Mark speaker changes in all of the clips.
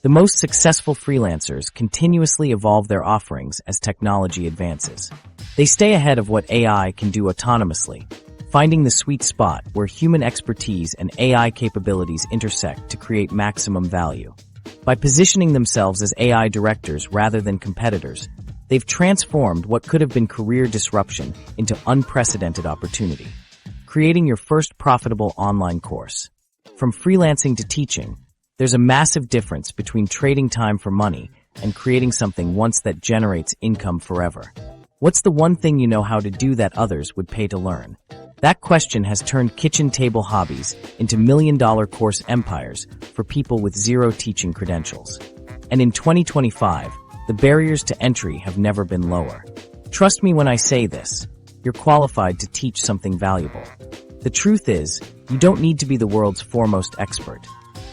Speaker 1: The most successful freelancers continuously evolve their offerings as technology advances. They stay ahead of what AI can do autonomously, finding the sweet spot where human expertise and AI capabilities intersect to create maximum value. By positioning themselves as AI directors rather than competitors, they've transformed what could have been career disruption into unprecedented opportunity. Creating your first profitable online course. From freelancing to teaching, there's a massive difference between trading time for money and creating something once that generates income forever. What's the one thing you know how to do that others would pay to learn? That question has turned kitchen table hobbies into million-dollar course empires for people with zero teaching credentials. And in 2025, the barriers to entry have never been lower. Trust me when I say this, you're qualified to teach something valuable. The truth is, you don't need to be the world's foremost expert.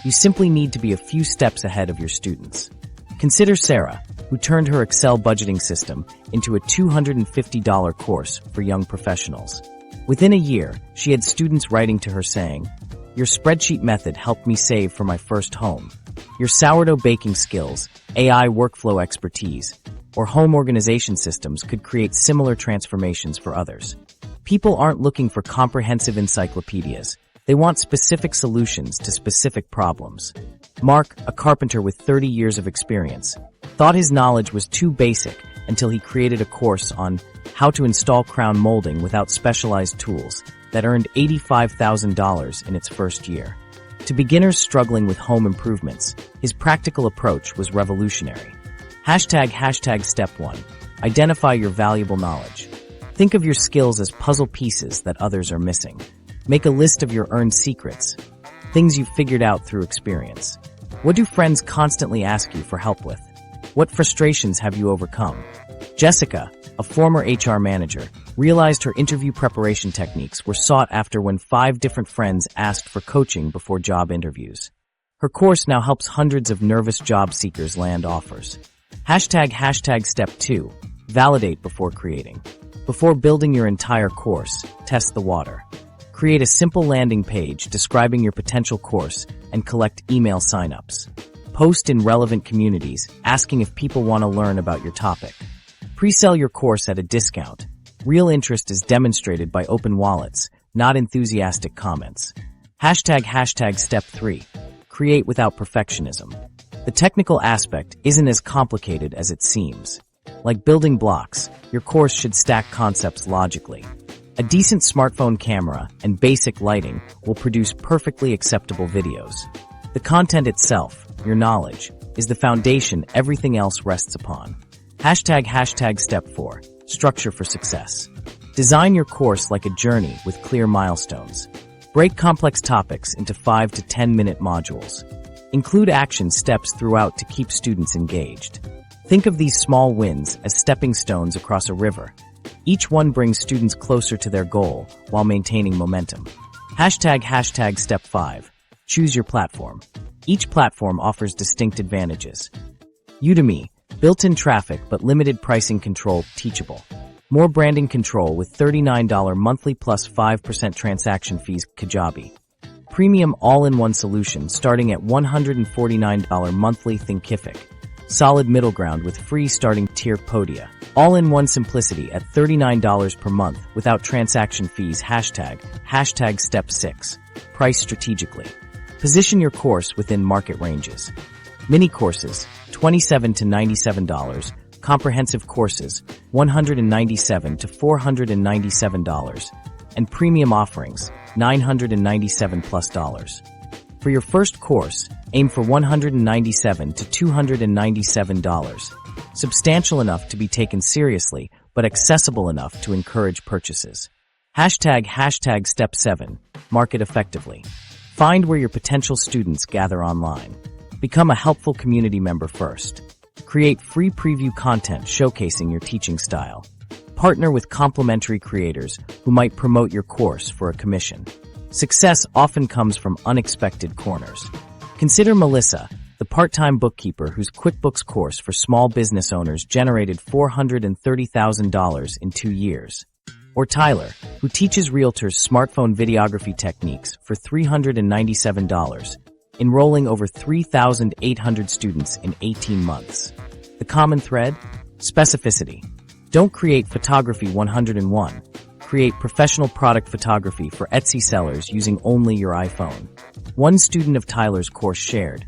Speaker 1: You simply need to be a few steps ahead of your students. Consider Sarah, who turned her Excel budgeting system into a $250 course for young professionals. Within a year, she had students writing to her saying, "Your spreadsheet method helped me save for my first home. Your sourdough baking skills, AI workflow expertise, or home organization systems could create similar transformations for others." People aren't looking for comprehensive encyclopedias. They want specific solutions to specific problems. Mark, a carpenter with 30 years of experience, thought his knowledge was too basic until he created a course on how to install crown molding without specialized tools that earned $85,000 in its first year. To beginners struggling with home improvements, his practical approach was revolutionary. Hashtag step 1. Identify your valuable knowledge. Think of your skills as puzzle pieces that others are missing. Make a list of your earned secrets, things you've figured out through experience. What do friends constantly ask you for help with? What frustrations have you overcome? Jessica, a former HR manager, realized her interview preparation techniques were sought after when 5 different friends asked for coaching before job interviews. Her course now helps hundreds of nervous job seekers land offers. Hashtag step 2. Validate before creating. Before building your entire course, test the water. Create a simple landing page describing your potential course and collect email signups. Post in relevant communities, asking if people want to learn about your topic. Pre-sell your course at a discount. Real interest is demonstrated by open wallets, not enthusiastic comments. Hashtag step 3. Create without perfectionism. The technical aspect isn't as complicated as it seems. Like building blocks, your course should stack concepts logically. A decent smartphone camera and basic lighting will produce perfectly acceptable videos. The content itself, your knowledge, is the foundation everything else rests upon. Hashtag step 4. Structure for success. Design your course like a journey with clear milestones. Break complex topics into 5 to 10-minute modules. Include action steps throughout to keep students engaged. Think of these small wins as stepping stones across a river. Each one brings students closer to their goal while maintaining momentum. Hashtag step 5. Choose your platform. Each platform offers distinct advantages. Udemy, built-in traffic but limited pricing control, teachable. More branding control with $39 monthly plus 5% transaction fees, Kajabi. Premium all-in-one solution starting at $149 monthly, Thinkific. Solid middle ground with free starting tier, Podia. All-in-one simplicity at $39 per month without transaction fees. Hashtag step 6. Price strategically. Position your course within market ranges. Mini courses, $27 to $97. Comprehensive courses, $197 to $497. And premium offerings, $997 plus. For your first course, aim for $197 to $297. Substantial enough to be taken seriously, but accessible enough to encourage purchases. Hashtag step 7. Market effectively. Find where your potential students gather online. Become a helpful community member first. Create free preview content showcasing your teaching style. Partner with complimentary creators who might promote your course for a commission. Success often comes from unexpected corners. Consider Melissa, the part-time bookkeeper whose QuickBooks course for small business owners generated $430,000 in 2 years. Or Tyler, who teaches realtors smartphone videography techniques for $397. enrolling over 3,800 students in 18 months. The common thread? Specificity. Don't create photography 101. Create professional product photography for Etsy sellers using only your iPhone. One student of Tyler's course shared,